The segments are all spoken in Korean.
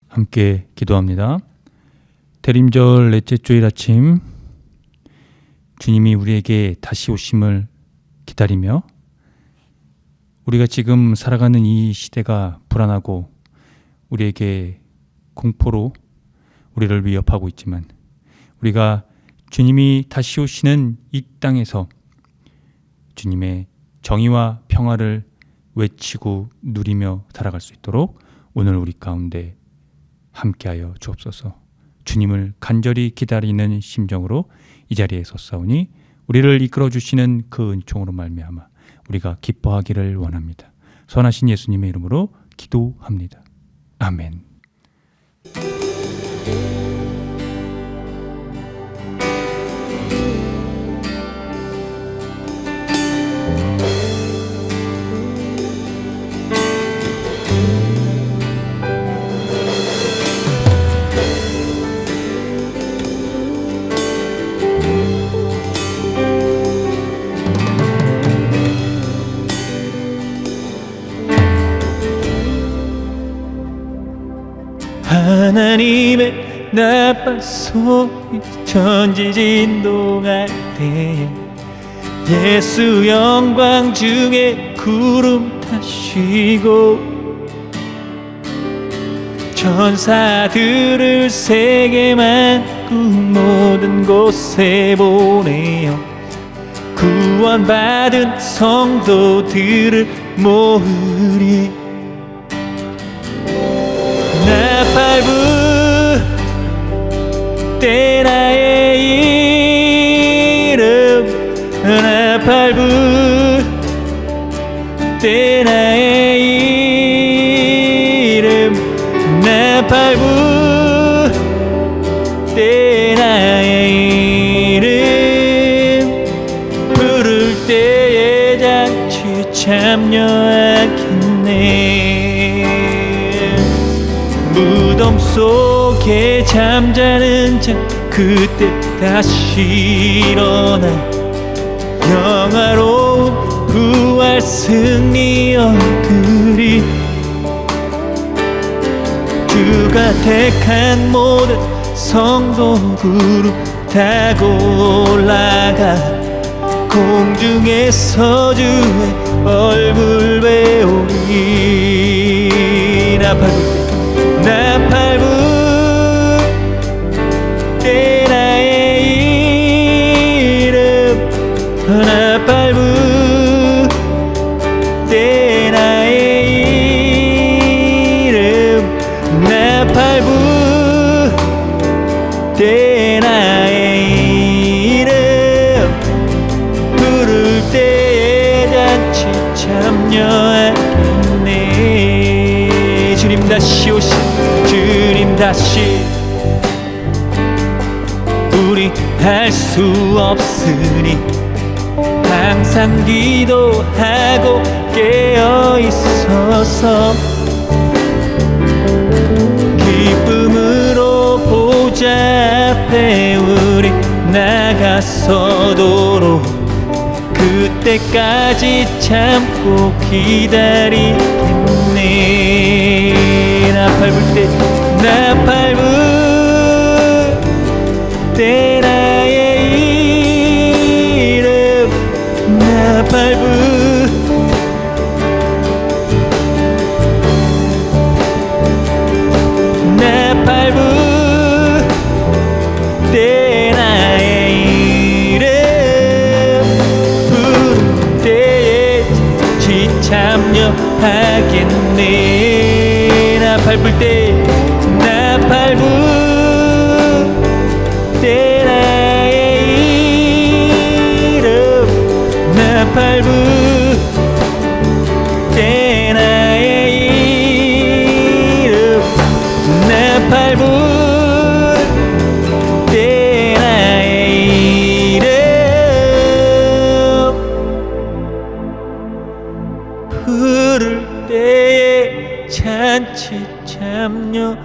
함께 기도합니다. 대림절 넷째 주일 아침, 주님이 우리에게 다시 오심을 기다리며 우리가 지금 살아가는 이 시대가 불안하고 우리에게 공포로 우리를 위협하고 있지만, 우리가 주님이 다시 오시는 이 땅에서 주님의 정의와 평화를 외치고 누리며 살아갈 수 있도록 오늘 우리 가운데 함께하여 주옵소서. 주님을 간절히 기다리는 심정으로 이 자리에 섰사오니 우리를 이끌어 주시는 그 은총으로 말미암아 우리가 기뻐하기를 원합니다. 선하신 예수님의 이름으로 기도합니다. 아멘. 하나님의 나팔 소리 천지진동할 때에 예수 영광 중에 구름 타시고 천사들을 세계 만국 모든 곳에 보내어 구원받은 성도들을 모으리. 나팔 불 때 나의 이름, 나팔 불 때 나의 이름, 나팔 불 때 나의 이름, 부를 때에 잔치 참여하겠네. 무덤 속에 잠자는 자 그때 다시 일어나 영화로운 부활 승리 얻으리. 주가 택한 모든 성도 구름 타고 올라가 공중에서 주의 얼굴 배우리. 나팔 불 때 나의 이름, 나팔 불 때 나의 이름, 나팔 불 때 나의 이름, 부를 때에 잔치 참여하겠네. 주님 다시 오시, 주님 다시 우리 할 수 없으니 항상 기도하고 깨어 있어서 기쁨으로 보좌 앞에 우리 나가서도록 그때까지 참고 기다리겠네. 나팔 불 때, 나팔 불 때 나의 이름, 나팔 불 나팔 불 때 나의 이름, 부를 때에 같이 참여하겠네. 나팔 불 때, 나팔 불 때 나의 이름, 나팔 불 때 나의 이름, 나팔 불 때 나의 이름, 부를 때에 잔치 참여하겠네.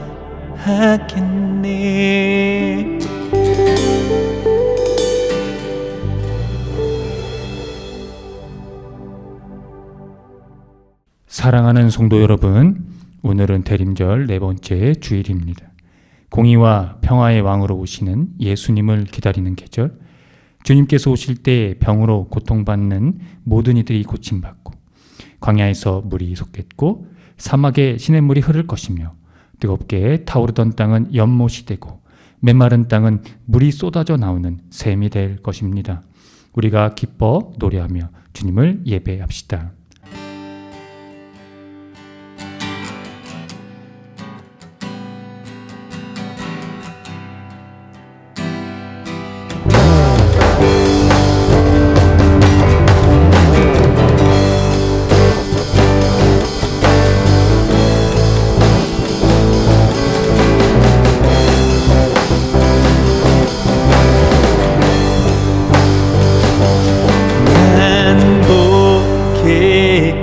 사랑하는 성도 여러분, 오늘은 대림절 네 번째 주일입니다. 공의와 평화의 왕으로 오시는 예수님을 기다리는 계절, 주님께서 오실 때 병으로 고통받는 모든 이들이 고침받고 광야에서 물이 솟겠고 사막에 시냇물이 흐를 것이며 뜨겁게 타오르던 땅은 연못이 되고 메마른 땅은 물이 쏟아져 나오는 샘이 될 것입니다. 우리가 기뻐 노래하며 주님을 예배합시다.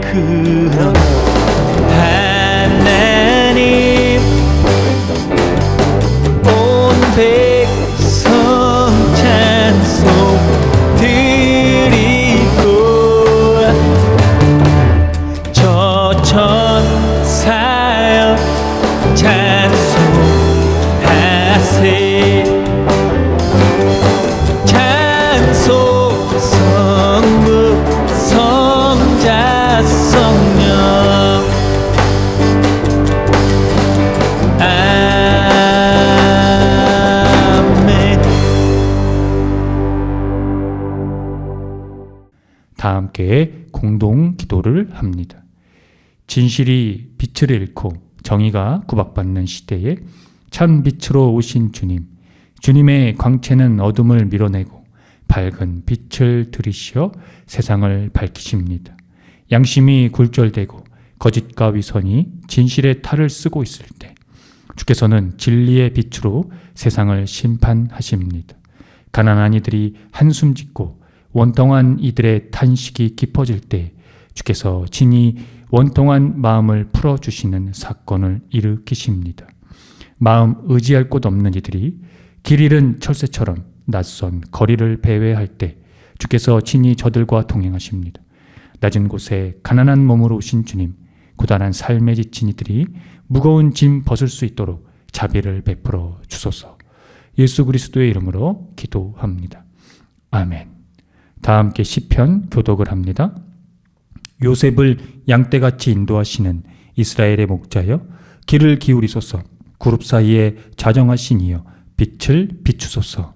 그런 하나님 온 백성 찬송 드리고 저 천사여 찬송하세 찬송 성부 성자 성령 아멘. 다 함께 공동 기도를 합니다. 진실이 빛을 잃고 정의가 구박받는 시대에 참 빛으로 오신 주님, 주님의 광채는 어둠을 밀어내고 밝은 빛을 들이시어 세상을 밝히십니다. 양심이 굴절되고 거짓과 위선이 진실의 탈을 쓰고 있을 때 주께서는 진리의 빛으로 세상을 심판하십니다. 가난한 이들이 한숨 짓고 원통한 이들의 탄식이 깊어질 때 주께서 진히 원통한 마음을 풀어주시는 사건을 일으키십니다. 마음 의지할 곳 없는 이들이 길 잃은 철새처럼 낯선 거리를 배회할 때 주께서 친히 저들과 동행하십니다. 낮은 곳에 가난한 몸으로 오신 주님, 고단한 삶에 지친 이들이 무거운 짐 벗을 수 있도록 자비를 베풀어 주소서. 예수 그리스도의 이름으로 기도합니다. 아멘. 다 함께 시편 교독을 합니다. 요셉을 양떼같이 인도하시는 이스라엘의 목자여, 길을 기울이소서. 그룹 사이에 자정하신 이여, 빛을 비추소서.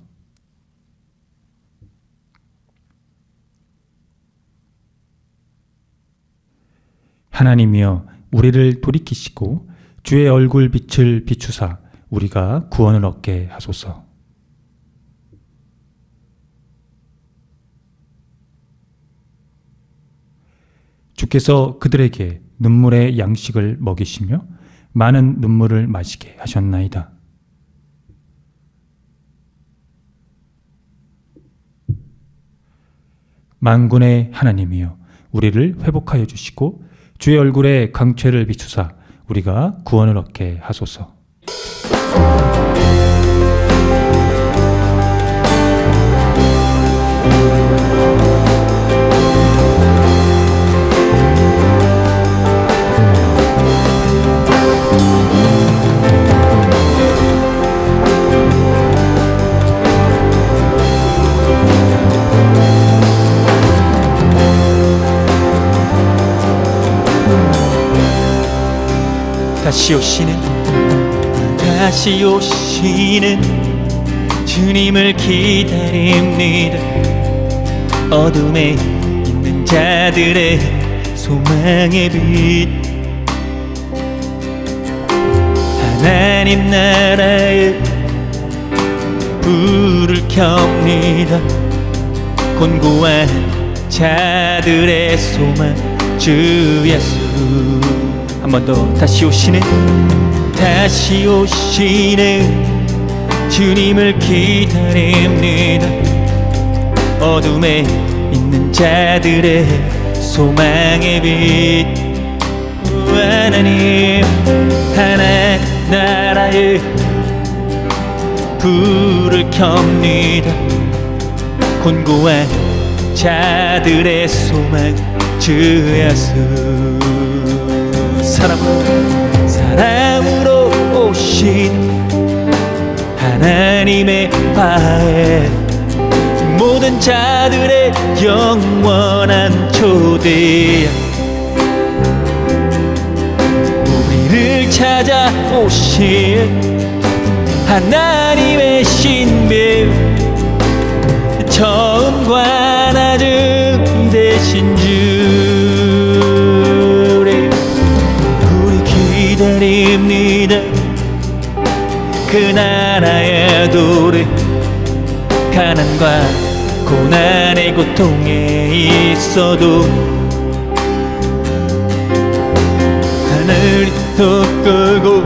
하나님이여, 우리를 돌이키시고 주의 얼굴 빛을 비추사 우리가 구원을 얻게 하소서. 주께서 그들에게 눈물의 양식을 먹이시며 많은 눈물을 마시게 하셨나이다. 만군의 하나님이여, 우리를 회복하여 주시고 주의 얼굴에 광채를 비추사 우리가 구원을 얻게 하소서. 다시 오시는 주님을 기다립니다. 어둠에 있는 자들의 소망의 빛, 하나님 나라에 불을 켭니다. 곤고한 자들의 소망 주 예수. 한 번 더. 다시 오시는 주님을 기다립니다. 어둠에 있는 자들의 소망의 빛, 하나님 나라에 불을 켭니다. 곤고한 자들의 소망 주 예수. 사랑으로 오신 하나님의 화해, 모든 자들의 영원한 초대, 우리를 찾아오신 하나님의 신비, 처음과 나중 되신 주를 우리 기다립니다. 그 나라의 도래, 가난과 고난의 고통에 있어도 하늘이 더 끄고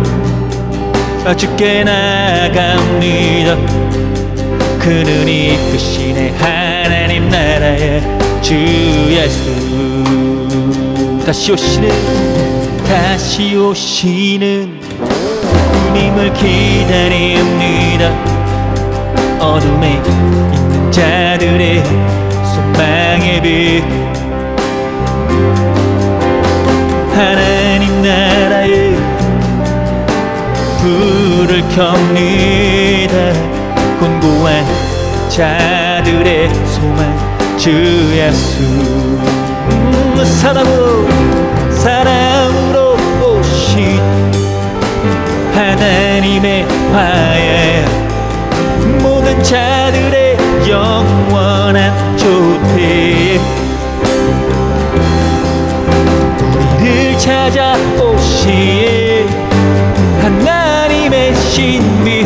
주께 나갑니다. 그는 이끄시네 하나님 나라의 주 예수. 다시 오시는 주님을 기다립니다. 어둠에 있는 자들의 소망의 빛, 하나님 나라의 불을 켭니다. 곤고한 자들의 소망 주 예수. 사랑으로 오신 하나님의 화해, 모든 자들의 영원한 조퇴, 우리를 찾아오신 하나님의 신비,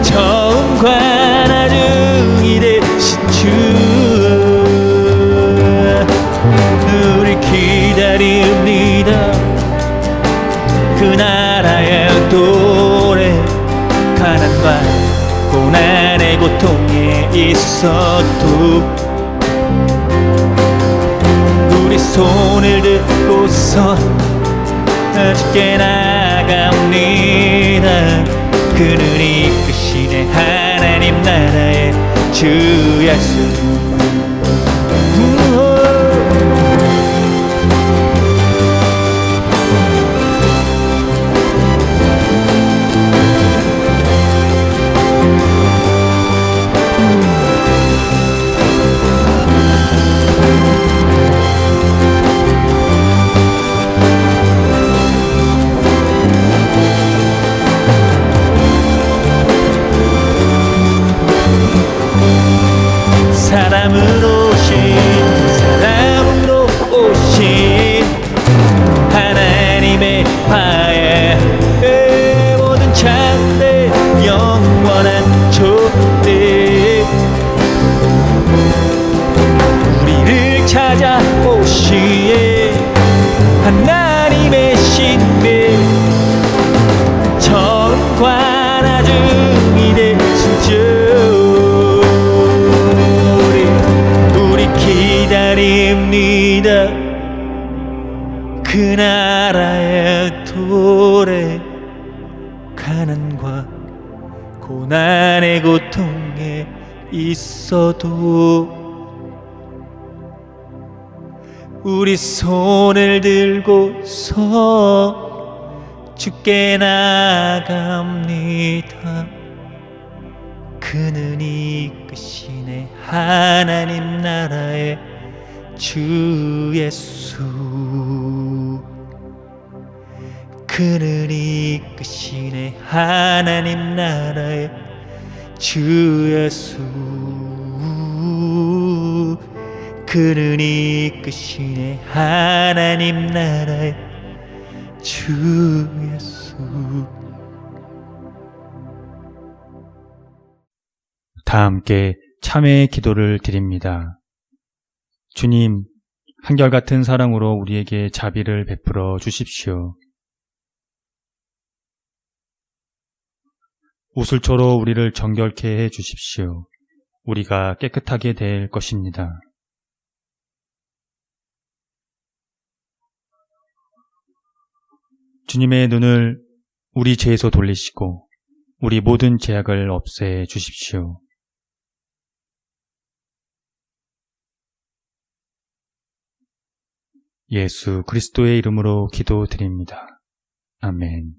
처음과 나중이 되신 주, 우리 기다립니다. 그 나라의 도래, 가난과 고난의 고통에 있어도 우리 손을 들고서 주께 나갑니다. 그는 이끄시네 하나님 나라의 주 예수. 사람으로 오신 하나님의 화해, 모든 자들의 영원한 초대, 우리를 찾아오신 하나님의 신비, 처음과 나중이 되신 주, 기다립니다. 그 나라의 도래, 가난과 고난의 고통에 있어도 우리 손을 들고서 주께 나갑니다. 그는 이끄시네 하나님 나라의 주 예수. 그는 이끄시네 하나님 나라의 주 예수. 그는 이끄시네 하나님 나라의 주 예수. 다 함께 참회의 기도를 드립니다. 주님, 한결같은 사랑으로 우리에게 자비를 베풀어 주십시오. 우슬초로 우리를 정결케 해 주십시오. 우리가 깨끗하게 될 것입니다. 주님의 눈을 우리 죄에서 돌리시고 우리 모든 죄악을 없애 주십시오. 예수 그리스도의 이름으로 기도드립니다. 아멘.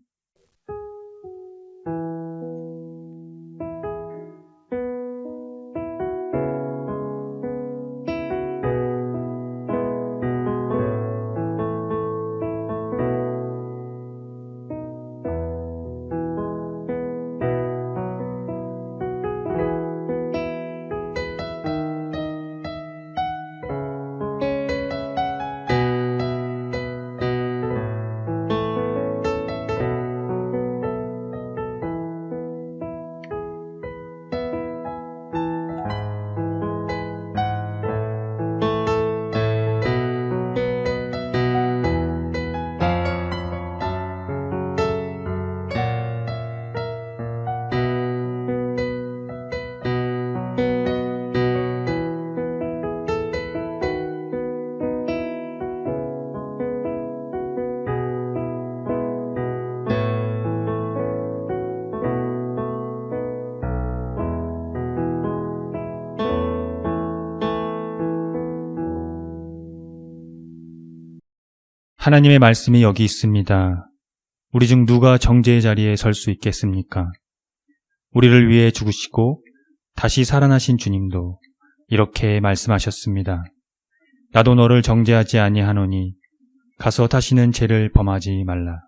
하나님의 말씀이 여기 있습니다. 우리 중 누가 정죄의 자리에 설 수 있겠습니까? 우리를 위해 죽으시고 다시 살아나신 주님도 이렇게 말씀하셨습니다. 나도 너를 정죄하지 아니하노니 가서 다시는 죄를 범하지 말라.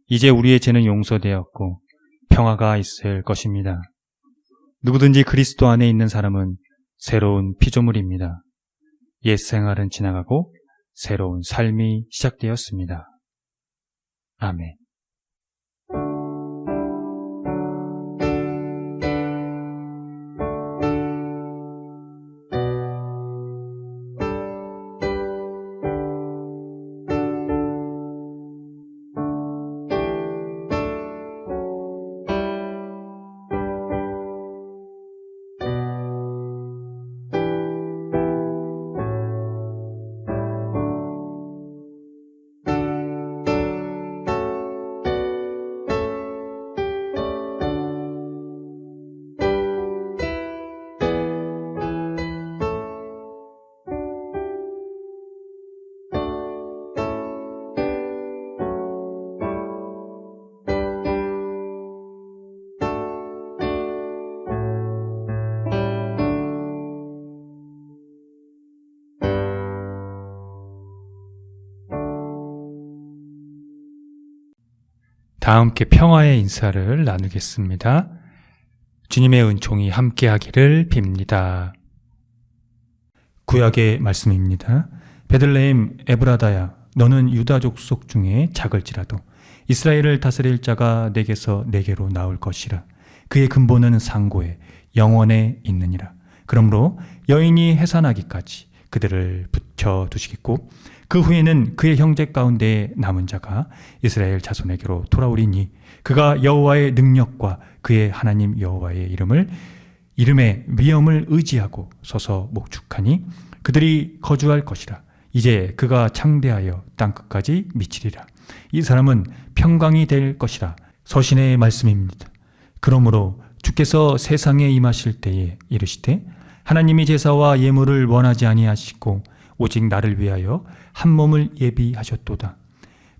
이제 우리의 죄는 용서되었고 평화가 있을 것입니다. 누구든지 그리스도 안에 있는 사람은 새로운 피조물입니다. 옛 생활은 지나가고 새로운 삶이 시작되었습니다. 아멘. 다 함께 평화의 인사를 나누겠습니다. 주님의 은총이 함께하기를 빕니다. 구약의 말씀입니다. 베들레헴 에브라다야, 너는 유다 족속 중에 작을지라도 이스라엘을 다스릴 자가 내게서 내게로 나올 것이라. 그의 근본은 상고에 영원에 있느니라. 그러므로 여인이 해산하기까지 그들을 붙여두시겠고 그 후에는 그의 형제 가운데 남은 자가 이스라엘 자손에게로 돌아오리니 그가 여호와의 능력과 그의 하나님 여호와의 이름의 위엄을 의지하고 서서 목축하니 그들이 거주할 것이라. 이제 그가 창대하여 땅끝까지 미치리라. 이 사람은 평강이 될 것이라. 서신의 말씀입니다. 그러므로 주께서 세상에 임하실 때에 이르시되 하나님이 제사와 예물을 원하지 아니하시고 오직 나를 위하여 한 몸을 예비하셨도다.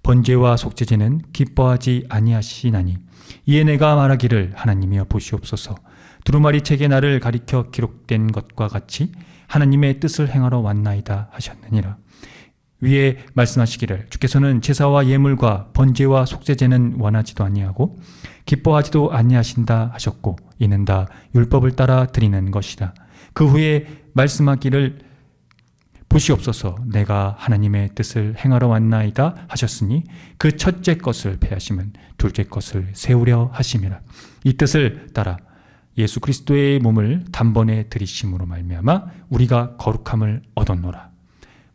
번제와 속죄제는 기뻐하지 아니하시나니 이에 내가 말하기를 하나님이여 보시옵소서. 두루마리 책에 나를 가리켜 기록된 것과 같이 하나님의 뜻을 행하러 왔나이다 하셨느니라. 위에 말씀하시기를 주께서는 제사와 예물과 번제와 속죄제는 원하지도 아니하고 기뻐하지도 아니하신다 하셨고 이는 다 율법을 따라 드리는 것이라. 그 후에 말씀하기를 보시옵소서. 내가 하나님의 뜻을 행하러 왔나이다 하셨으니 그 첫째 것을 폐하시면 둘째 것을 세우려 하심이라. 이 뜻을 따라 예수 그리스도의 몸을 단번에 들이심으로 말미암아 우리가 거룩함을 얻었노라.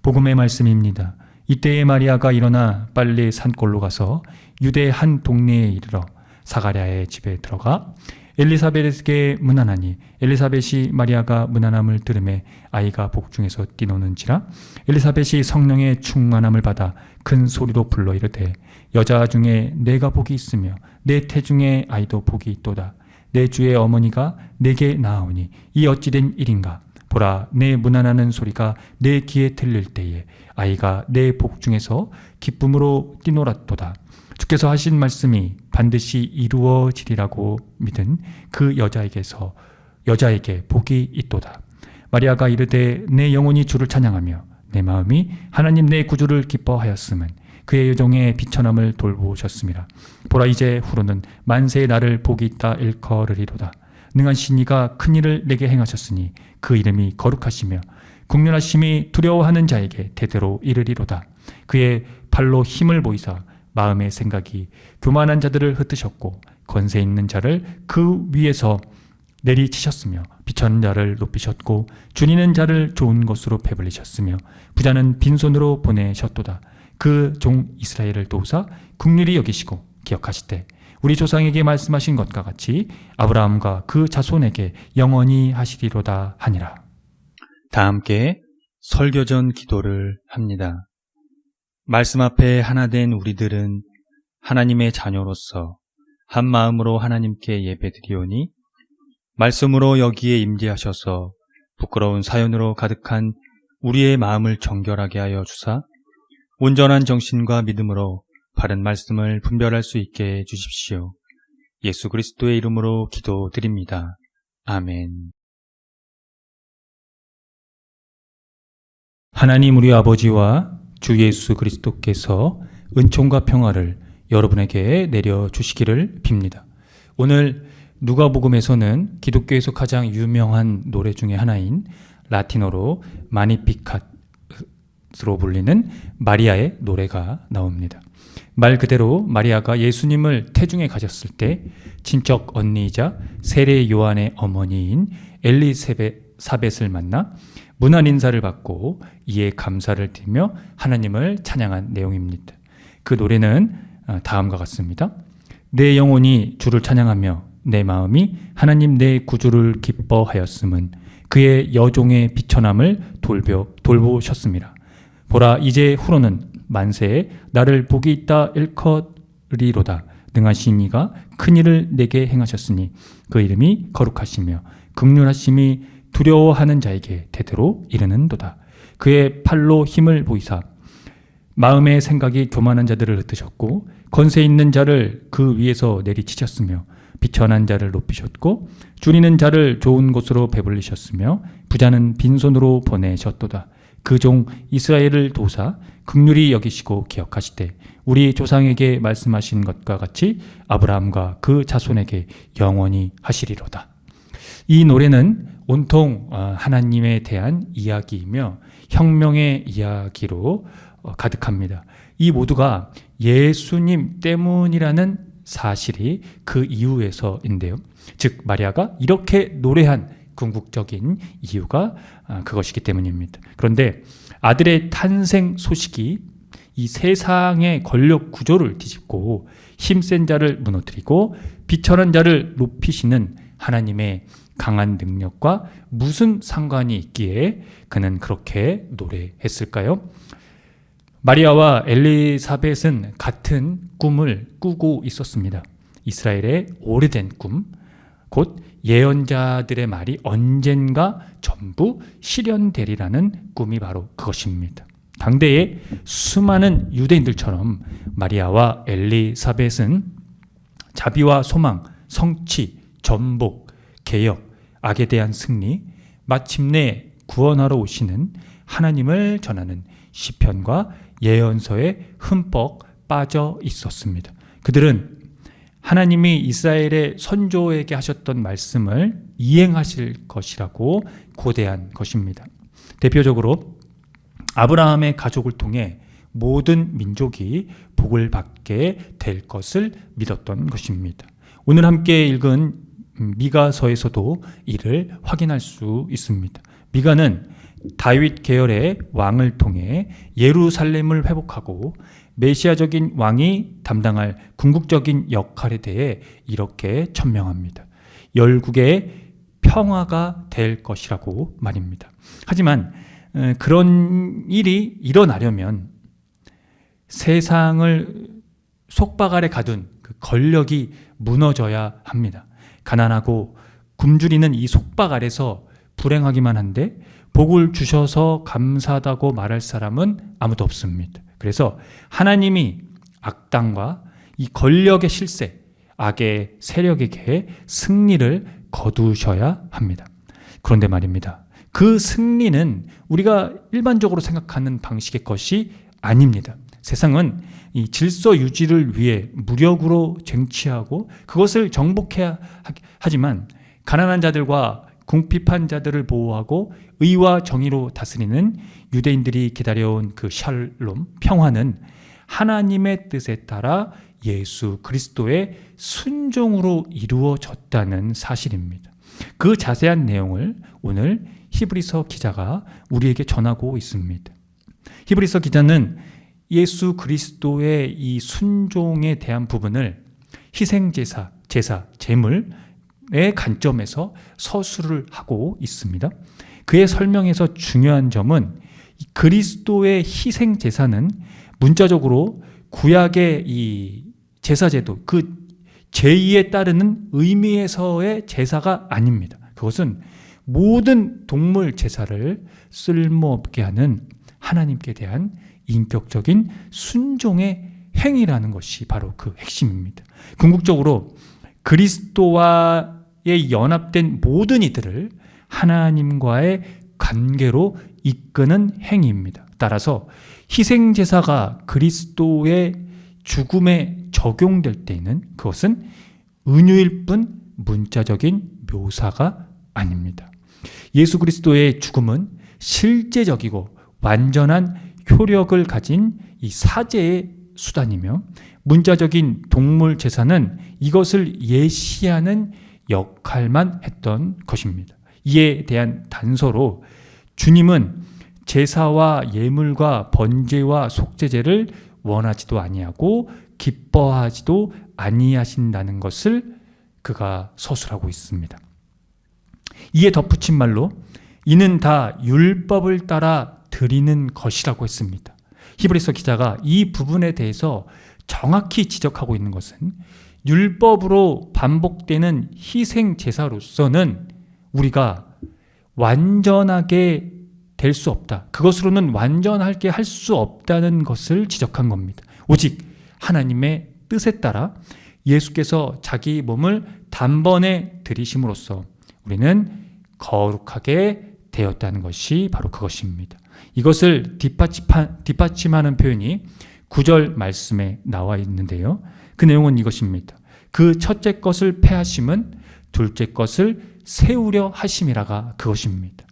복음의 말씀입니다. 이때에 마리아가 일어나 빨리 산골로 가서 유대 한 동네에 이르러 사가랴의 집에 들어가 엘리사벳에게 문안하니 엘리사벳이 마리아가 문안함을 들음에 아이가 복중에서 뛰노는지라. 엘리사벳이 성령의 충만함을 받아 큰 소리로 불러 이르되 여자 중에 내가 복이 있으며 내 태중에 아이도 복이 있도다. 내 주의 어머니가 내게 나아오니 이 어찌된 일인가. 보라, 내 문안하는 소리가 내 귀에 들릴 때에 아이가 내 복중에서 기쁨으로 뛰놀았도다. 주께서 하신 말씀이 반드시 이루어지리라고 믿은 그 여자에게 복이 있도다. 마리아가 이르되 내 영혼이 주를 찬양하며 내 마음이 하나님 내 구주를 기뻐하였음은 그의 여종의 비천함을 돌보셨음이라. 보라, 이제 후로는 만세의 나를 복이 있다 일컬으리로다. 능한 신이가 큰 일을 내게 행하셨으니 그 이름이 거룩하시며 국률하심이 두려워하는 자에게 대대로 이르리로다. 그의 발로 힘을 보이사 마음의 생각이 교만한 자들을 흩으셨고 권세 있는 자를 그 위에서 내리치셨으며 비천한 자를 높이셨고 줄이는 자를 좋은 것으로 배불리셨으며 부자는 빈손으로 보내셨도다. 그 종 이스라엘을 도우사 긍휼히 여기시고 기억하시되 우리 조상에게 말씀하신 것과 같이 아브라함과 그 자손에게 영원히 하시리로다 하니라. 다 함께 설교전 기도를 합니다. 말씀 앞에 하나 된 우리들은 하나님의 자녀로서 한 마음으로 하나님께 예배드리오니 말씀으로 여기에 임재하셔서 부끄러운 사연으로 가득한 우리의 마음을 정결하게 하여 주사 온전한 정신과 믿음으로 바른 말씀을 분별할 수 있게 해주십시오. 예수 그리스도의 이름으로 기도드립니다. 아멘. 하나님 우리 아버지와 주 예수 그리스도께서 은총과 평화를 여러분에게 내려주시기를 빕니다. 오늘 누가복음에서는 기독교에서 가장 유명한 노래 중에 하나인 라틴어로 마니피캇으로 불리는 마리아의 노래가 나옵니다. 말 그대로 마리아가 예수님을 태중에 가졌을 때 친척 언니이자 세례 요한의 어머니인 엘리사벳을 만나 문안 인사를 받고 이에 감사를 드리며 하나님을 찬양한 내용입니다. 그 노래는 다음과 같습니다. 내 영혼이 주를 찬양하며 내 마음이 하나님 내 구주를 기뻐하였음은 그의 여종의 비천함을 돌보셨습니다. 보라 이제 후로는 만세에 나를 복이 있다 일컫으리로다. 능하신 이가 큰 일을 내게 행하셨으니 그 이름이 거룩하시며 긍휼하심이 두려워하는 자에게 대대로 이르는도다. 그의 팔로 힘을 보이사 마음의 생각이 교만한 자들을 흩으셨고 권세 있는 자를 그 위에서 내리치셨으며 비천한 자를 높이셨고 줄이는 자를 좋은 곳으로 배불리셨으며 부자는 빈손으로 보내셨도다. 그 종 이스라엘을 도우사 긍휼히 여기시고 기억하시되 우리 조상에게 말씀하신 것과 같이 아브라함과 그 자손에게 영원히 하시리로다. 이 노래는 온통 하나님에 대한 이야기이며 혁명의 이야기로 가득합니다. 이 모두가 예수님 때문이라는 사실이 그 이유에서인데요. 즉 마리아가 이렇게 노래한 궁극적인 이유가 그것이기 때문입니다. 그런데 아들의 탄생 소식이 이 세상의 권력 구조를 뒤집고 힘센 자를 무너뜨리고 비천한 자를 높이시는 하나님의 강한 능력과 무슨 상관이 있기에 그는 그렇게 노래했을까요? 마리아와 엘리사벳은 같은 꿈을 꾸고 있었습니다. 이스라엘의 오래된 꿈, 곧 예언자들의 말이 언젠가 전부 실현되리라는 꿈이 바로 그것입니다. 당대의 수많은 유대인들처럼 마리아와 엘리사벳은 자비와 소망, 성취, 전복, 개혁, 악에 대한 승리, 마침내 구원하러 오시는 하나님을 전하는 시편과 예언서에 흠뻑 빠져 있었습니다. 그들은 하나님이 이스라엘의 선조에게 하셨던 말씀을 이행하실 것이라고 고대한 것입니다. 대표적으로 아브라함의 가족을 통해 모든 민족이 복을 받게 될 것을 믿었던 것입니다. 오늘 함께 읽은 미가서에서도 이를 확인할 수 있습니다. 미가는 다윗 계열의 왕을 통해 예루살렘을 회복하고 메시아적인 왕이 담당할 궁극적인 역할에 대해 이렇게 천명합니다. 열국의 평화가 될 것이라고 말입니다. 하지만 그런 일이 일어나려면 세상을 속박 아래 가둔 그 권력이 무너져야 합니다. 가난하고 굶주리는 이 속박 아래서 불행하기만 한데 복을 주셔서 감사하다고 말할 사람은 아무도 없습니다. 그래서 하나님이 악당과 이 권력의 실세, 악의 세력에게 승리를 거두셔야 합니다. 그런데 말입니다. 그 승리는 우리가 일반적으로 생각하는 방식의 것이 아닙니다. 세상은 이 질서 유지를 위해 무력으로 쟁취하고 그것을 정복해야 하지만 가난한 자들과 궁핍한 자들을 보호하고 의와 정의로 다스리는 유대인들이 기다려온 그 샬롬, 평화는 하나님의 뜻에 따라 예수 그리스도의 순종으로 이루어졌다는 사실입니다. 그 자세한 내용을 오늘 히브리서 기자가 우리에게 전하고 있습니다. 히브리서 기자는 예수 그리스도의 이 순종에 대한 부분을 희생제사, 제사, 제물의 관점에서 서술을 하고 있습니다. 그의 설명에서 중요한 점은 그리스도의 희생제사는 문자적으로 구약의 이 제사제도, 그 제2에 따르는 의미에서의 제사가 아닙니다. 그것은 모든 동물 제사를 쓸모없게 하는 하나님께 대한 인격적인 순종의 행위라는 것이 바로 그 핵심입니다. 궁극적으로 그리스도와의 연합된 모든 이들을 하나님과의 관계로 이끄는 행위입니다. 따라서 희생제사가 그리스도의 죽음에 적용될 때에는 그것은 은유일 뿐 문자적인 묘사가 아닙니다. 예수 그리스도의 죽음은 실제적이고 완전한 효력을 가진 이 사제의 수단이며, 문자적인 동물 제사는 이것을 예시하는 역할만 했던 것입니다. 이에 대한 단서로 주님은 제사와 예물과 번제와 속죄제를 원하지도 아니하고 기뻐하지도 아니하신다는 것을 그가 서술하고 있습니다. 이에 덧붙인 말로 이는 다 율법을 따라 드리는 것이라고 했습니다. 히브리서 기자가 이 부분에 대해서 정확히 지적하고 있는 것은 율법으로 반복되는 희생 제사로서는 우리가 완전하게 될 수 없다. 그것으로는 완전하게 할 수 없다는 것을 지적한 겁니다. 오직 하나님의 뜻에 따라 예수께서 자기 몸을 단번에 드리심으로써 우리는 거룩하게 되었다는 것이 바로 그것입니다. 이것을 뒷받침하는 표현이 9절 말씀에 나와 있는데요. 그 내용은 이것입니다. 그 첫째 것을 폐하심은 둘째 것을 세우려 하심이라가 그것입니다.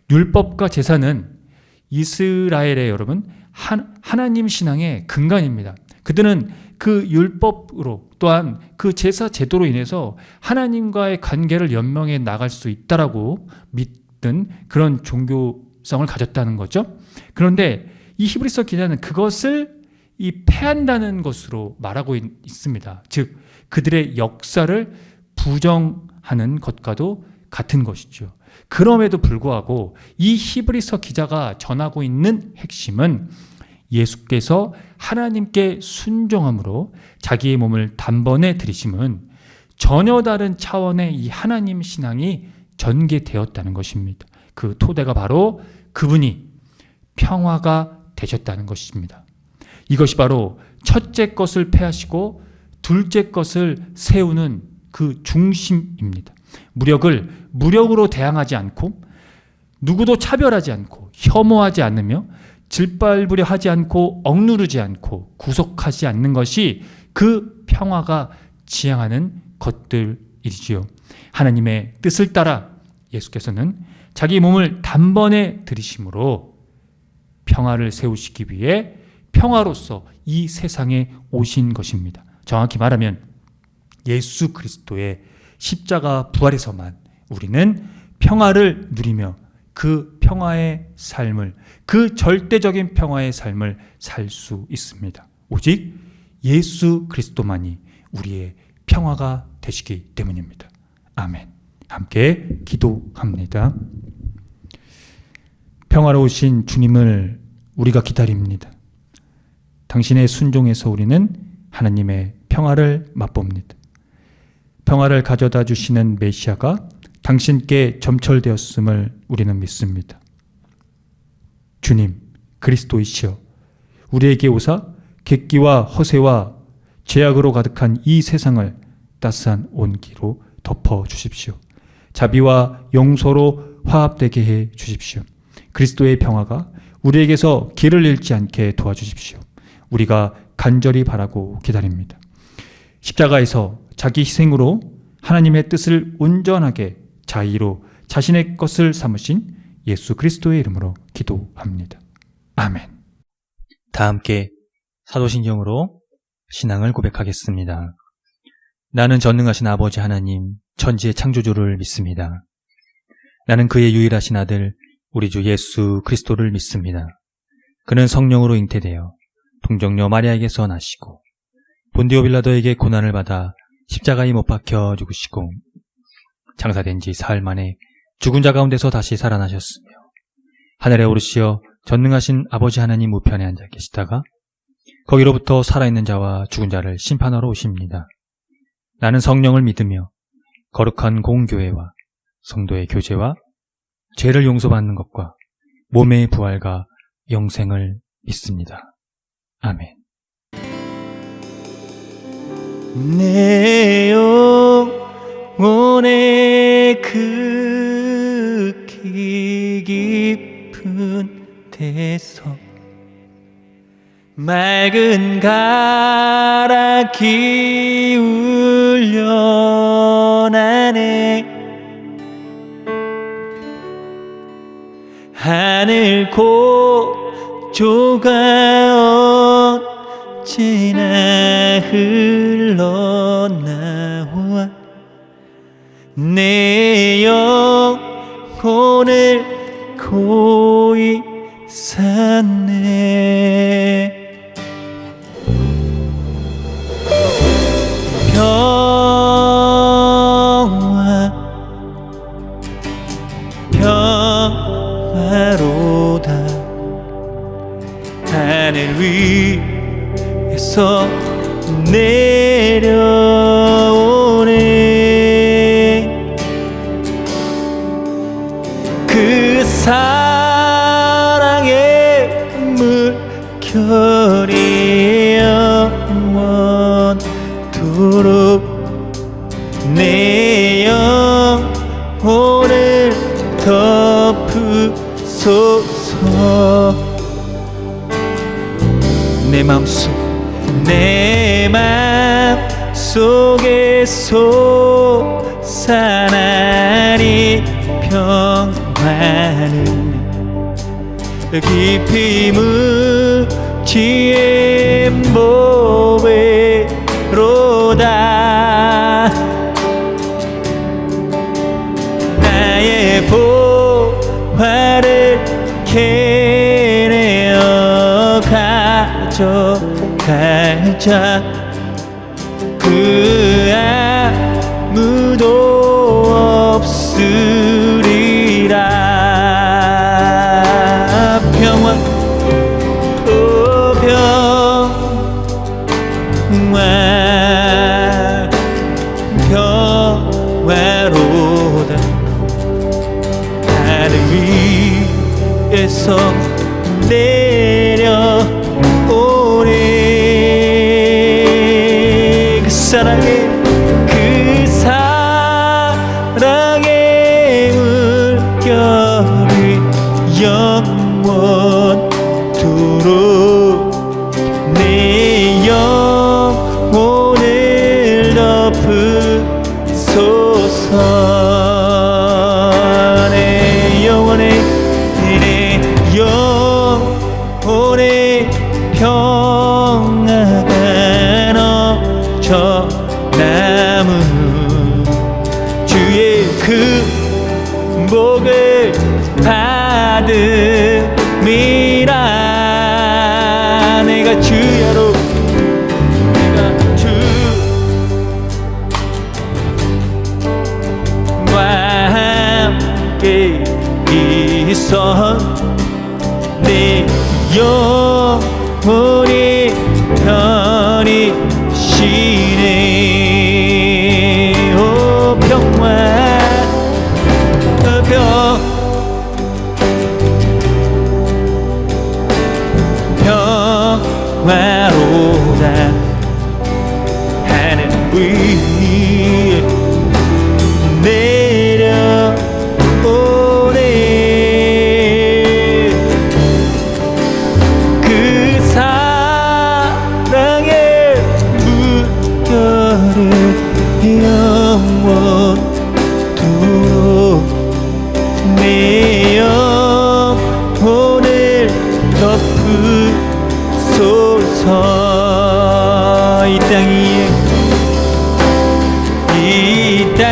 율법과 제사는 이스라엘의 여러분 하나님 신앙의 근간입니다. 그들은 그 율법으로 또한 그 제사 제도로 인해서 하나님과의 관계를 연명해 나갈 수 있다라고 믿는 그런 종교성을 가졌다는 거죠. 그런데 이 히브리서 기자는 그것을 이 패한다는 것으로 말하고 있습니다. 즉 그들의 역사를 부정하는 것과도 같은 것이죠. 그럼에도 불구하고 이 히브리서 기자가 전하고 있는 핵심은 예수께서 하나님께 순종함으로 자기의 몸을 단번에 드리심은 전혀 다른 차원의 이 하나님 신앙이 전개되었다는 것입니다. 그 토대가 바로 그분이 평화가 되셨다는 것입니다. 이것이 바로 첫째 것을 폐하시고 둘째 것을 세우는 그 중심입니다. 무력으로 대항하지 않고 누구도 차별하지 않고 혐오하지 않으며 질발부려 하지 않고 억누르지 않고 구속하지 않는 것이 그 평화가 지향하는 것들이지요. 하나님의 뜻을 따라 예수께서는 자기 몸을 단번에 들이심으로 평화를 세우시기 위해 평화로서 이 세상에 오신 것입니다. 정확히 말하면 예수 그리스도의 십자가 부활에서만 우리는 평화를 누리며 그 평화의 삶을, 그 절대적인 평화의 삶을 살 수 있습니다. 오직 예수 그리스도만이 우리의 평화가 되시기 때문입니다. 아멘. 함께 기도합니다. 평화로우신 주님을 우리가 기다립니다. 당신의 순종에서 우리는 하나님의 평화를 맛봅니다. 평화를 가져다 주시는 메시아가 당신께 점철되었음을 우리는 믿습니다. 주님, 그리스도이시여, 우리에게 오사 객기와 허세와 죄악으로 가득한 이 세상을 따스한 온기로 덮어 주십시오. 자비와 용서로 화합되게 해 주십시오. 그리스도의 평화가 우리에게서 길을 잃지 않게 도와주십시오. 우리가 간절히 바라고 기다립니다. 십자가에서 자기 희생으로 하나님의 뜻을 온전하게 자의로 자신의 것을 삼으신 예수 그리스도의 이름으로 기도합니다. 아멘. 다 함께 사도신경으로 신앙을 고백하겠습니다. 나는 전능하신 아버지 하나님, 천지의 창조주를 믿습니다. 나는 그의 유일하신 아들, 우리 주 예수 그리스도를 믿습니다. 그는 성령으로 잉태되어 동정녀 마리아에게서 나시고 본디오 빌라도에게 고난을 받아 십자가에 못 박혀 죽으시고 장사된 지 사흘 만에 죽은 자 가운데서 다시 살아나셨으며 하늘에 오르시어 전능하신 아버지 하나님 우편에 앉아 계시다가 거기로부터 살아있는 자와 죽은 자를 심판하러 오십니다. 나는 성령을 믿으며 거룩한 공교회와 성도의 교제와 죄를 용서받는 것과 몸의 부활과 영생을 믿습니다. 아멘. 내 영혼의 극히 깊은 데서 맑은 가락이 울려나네. 하늘 고조가 언제나 흘러나와 내 영혼을 고이 샀네. 평화로다. 하늘 위에서 내려오네. 그 사랑의 물결이 영원토록 내 영혼을 덮으소서. 내 맘 속에 솟아나리 평화는 깊이 묻지의 보배로다. 나의 보화를 캐내어 가져가자. 그 아무도 없으리라. 평화로다. 하늘 위에서 내려오네. 그 사랑의 물결이 영원토록 내 영혼을 덮으소서. 내 영혼의 평화가 넘쳐 남은 주의 그 복을 받음이라. 내가 주야로 내가 주와 함께 있어 내 영혼이 편히 쉬네. 오 평화로다. 하늘 위에 내려오네. 그 사랑의 물결을 영원토록 내 영혼을 덮으소서. 이 땅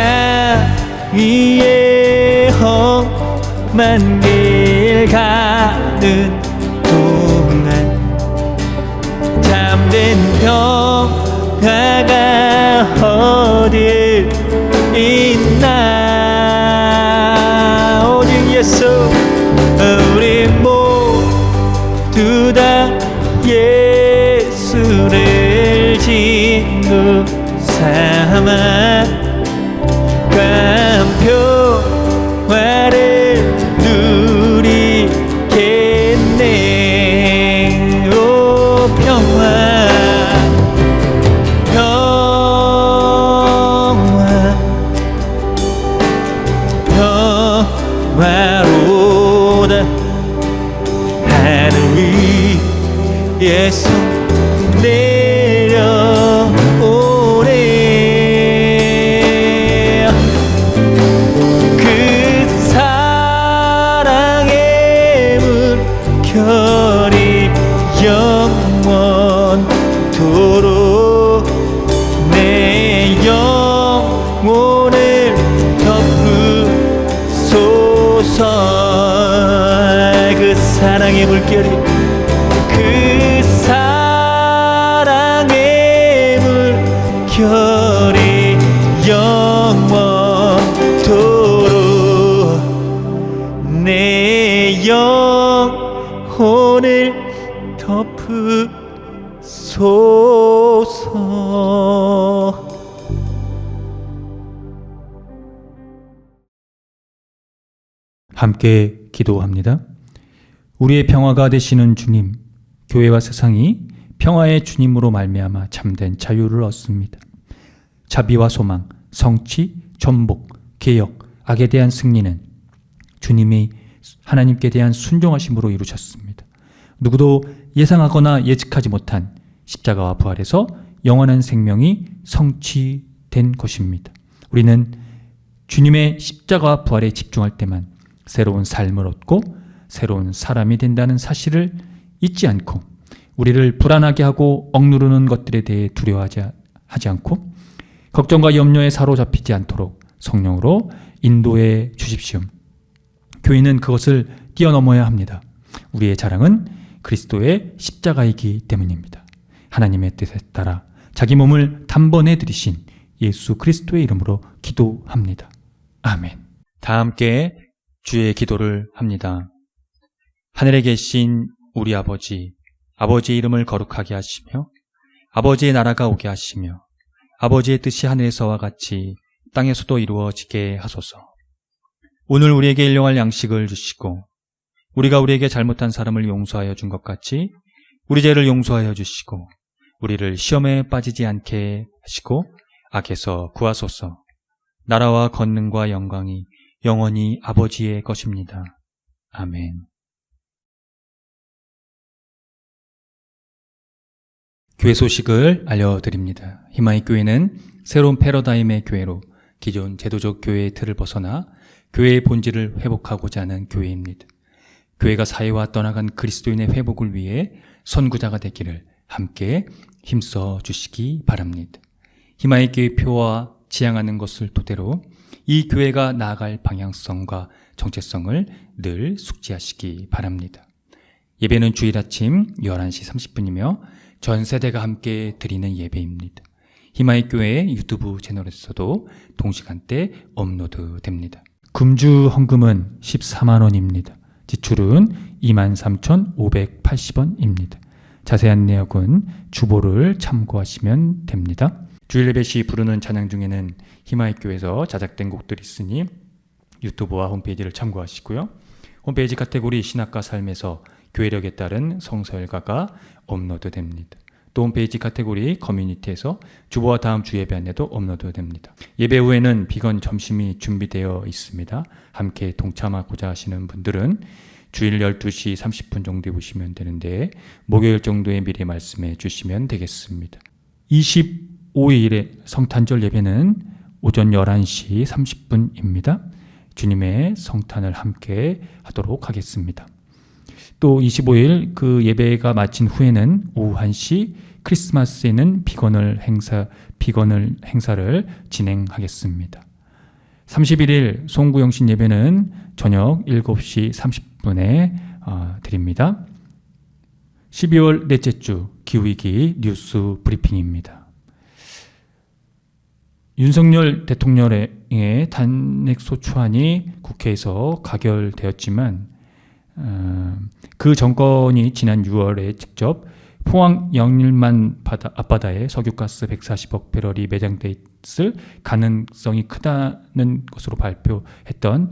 위에 험한 길 가는 동안 참된 평화가 어디에 있나. 오직 예수 우리 모두 다 예수를 친구 삼아 평화를 누리겠네. 결이 영원토록 내 영혼을 덮으소서. 함께 기도합니다. 우리의 평화가 되시는 주님, 교회와 세상이 평화의 주님으로 말미암아 참된 자유를 얻습니다. 자비와 소망, 성취, 전복, 개혁, 악에 대한 승리는 주님이 하나님께 대한 순종하심으로 이루셨습니다. 누구도 예상하거나 예측하지 못한 십자가와 부활에서 영원한 생명이 성취된 것입니다. 우리는 주님의 십자가와 부활에 집중할 때만 새로운 삶을 얻고 새로운 사람이 된다는 사실을 잊지 않고 우리를 불안하게 하고 억누르는 것들에 대해 두려워하지 않고 걱정과 염려에 사로잡히지 않도록 성령으로 인도해 주십시오. 교회는 그것을 뛰어넘어야 합니다. 우리의 자랑은 그리스도의 십자가이기 때문입니다. 하나님의 뜻에 따라 자기 몸을 단번에 들이신 예수 그리스도의 이름으로 기도합니다. 아멘. 다 함께 주의 기도를 합니다. 하늘에 계신 우리 아버지, 아버지의 이름을 거룩하게 하시며 아버지의 나라가 오게 하시며 아버지의 뜻이 하늘에서와 같이 땅에서도 이루어지게 하소서. 오늘 우리에게 일용할 양식을 주시고 우리가 우리에게 잘못한 사람을 용서하여 준 것 같이 우리 죄를 용서하여 주시고 우리를 시험에 빠지지 않게 하시고 악에서 구하소서. 나라와 권능과 영광이 영원히 아버지의 것입니다. 아멘. 교회 소식을 알려드립니다. 희망의 교회는 새로운 패러다임의 교회로 기존 제도적 교회의 틀을 벗어나 교회의 본질을 회복하고자 하는 교회입니다. 교회가 사회와 떠나간 그리스도인의 회복을 위해 선구자가 되기를 함께 힘써 주시기 바랍니다. 희망의 교회 표와 지향하는 것을 토대로 이 교회가 나아갈 방향성과 정체성을 늘 숙지하시기 바랍니다. 예배는 주일 아침 11시 30분이며 전 세대가 함께 드리는 예배입니다. 희망의 교회 유튜브 채널에서도 동시간대 업로드됩니다. 금주 헌금은 14만 원입니다. 지출은 23,580원입니다. 자세한 내역은 주보를 참고하시면 됩니다. 주일 예배 시 부르는 찬양 중에는 희망의 교회에서 자작된 곡들이 있으니 유튜브와 홈페이지를 참고하시고요. 홈페이지 카테고리 신학과 삶에서 교회력에 따른 성서일가가 업로드됩니다. 또 홈페이지 카테고리 커뮤니티에서 주보와 다음 주 예배 안내도 업로드됩니다. 예배 후에는 비건 점심이 준비되어 있습니다. 함께 동참하고자 하시는 분들은 주일 12시 30분 정도에 보시면 되는데 목요일 정도에 미리 말씀해 주시면 되겠습니다. 25일의 성탄절 예배는 오전 11시 30분입니다. 주님의 성탄을 함께 하도록 하겠습니다. 또 25일 그 예배가 마친 후에는 오후 1시 크리스마스에는 비건을 행사를 진행하겠습니다. 31일 송구영신 예배는 저녁 7시 30분에 드립니다. 12월 넷째 주 기후위기 뉴스 브리핑입니다. 윤석열 대통령의 탄핵소추안이 국회에서 가결되었지만 그 정권이 지난 6월에 직접 포항 영일만 앞바다에 석유가스 140억 배럴이 매장돼 있을 가능성이 크다는 것으로 발표했던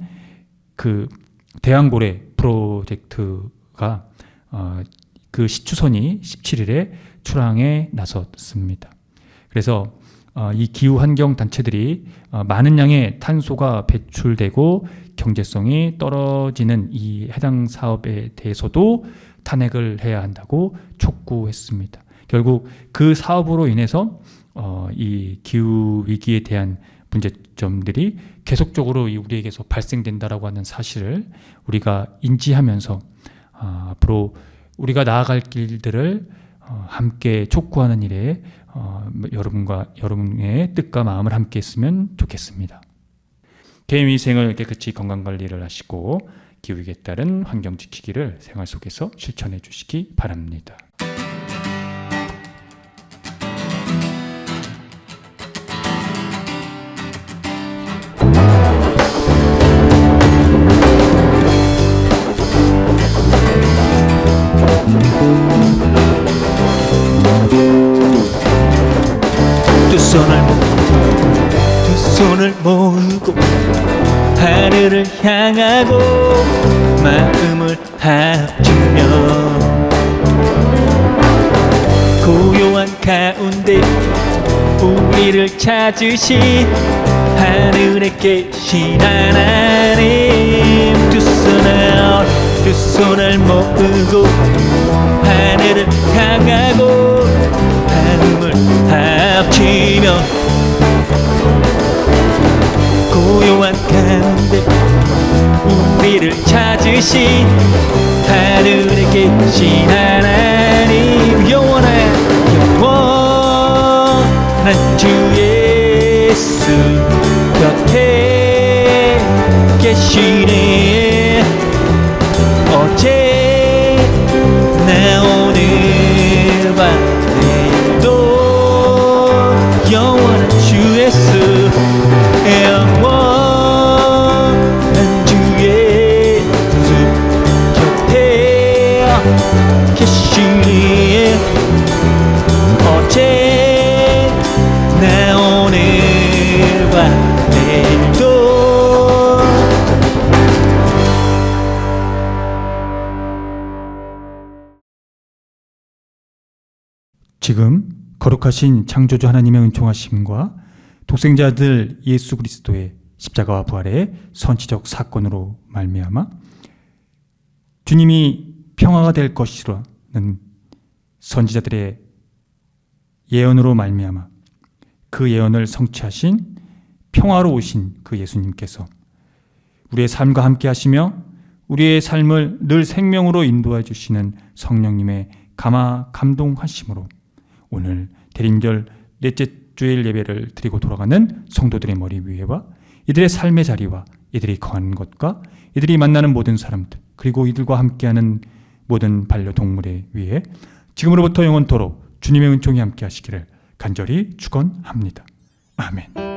그 대왕고래 프로젝트가 그 시추선이 17일에 출항에 나섰습니다. 그래서 이 기후환경 단체들이 많은 양의 탄소가 배출되고 경제성이 떨어지는 이 해당 사업에 대해서도 탄핵을 해야 한다고 촉구했습니다. 결국 그 사업으로 인해서 이 기후 위기에 대한 문제점들이 계속적으로 우리에게서 발생된다라고 하는 사실을 우리가 인지하면서 앞으로 우리가 나아갈 길들을 함께 촉구하는 일에 여러분의 뜻과 마음을 함께 했으면 좋겠습니다. 개인위생을 깨끗이 건강관리를 하시고 기후위기에 따른 환경 지키기를 생활 속에서 실천해 주시기 바랍니다. 두 손을 모으고 하늘을 향하고 마음을 합치며 고요한 가운데 우리를 찾으신 하늘에 계신 하나님, 두 손을 모으고 하늘을 향하고 마음을 합치며 고요한 가운데 우리를 찾으신 하늘에 계신 하나님, 영원한 주 예수 곁에 계시네. 어제나 오늘과 내일도 영원한 주 예수, 영원한 주 예수 곁에 계시네. 어제나 오늘과 내일도. 지금 거룩하신 창조주 하나님의 은총하심과 독생자 아들 예수 그리스도의 십자가와 부활의 선지적 사건으로 말미암아 주님이 평화가 될 것이라는 선지자들의 예언으로 말미암아 그 예언을 성취하신 평화로 오신 그 예수님께서 우리의 삶과 함께 하시며 우리의 삶을 늘 생명으로 인도해 주시는 성령님의 감동하심으로 오늘 대림절 넷째 주일 예배를 드리고 돌아가는 성도들의 머리 위에와 이들의 삶의 자리와 이들이 거하는 것과 이들이 만나는 모든 사람들 그리고 이들과 함께하는 모든 반려동물의 위에 지금으로부터 영원토록 주님의 은총이 함께 하시기를 간절히 축원합니다. 아멘.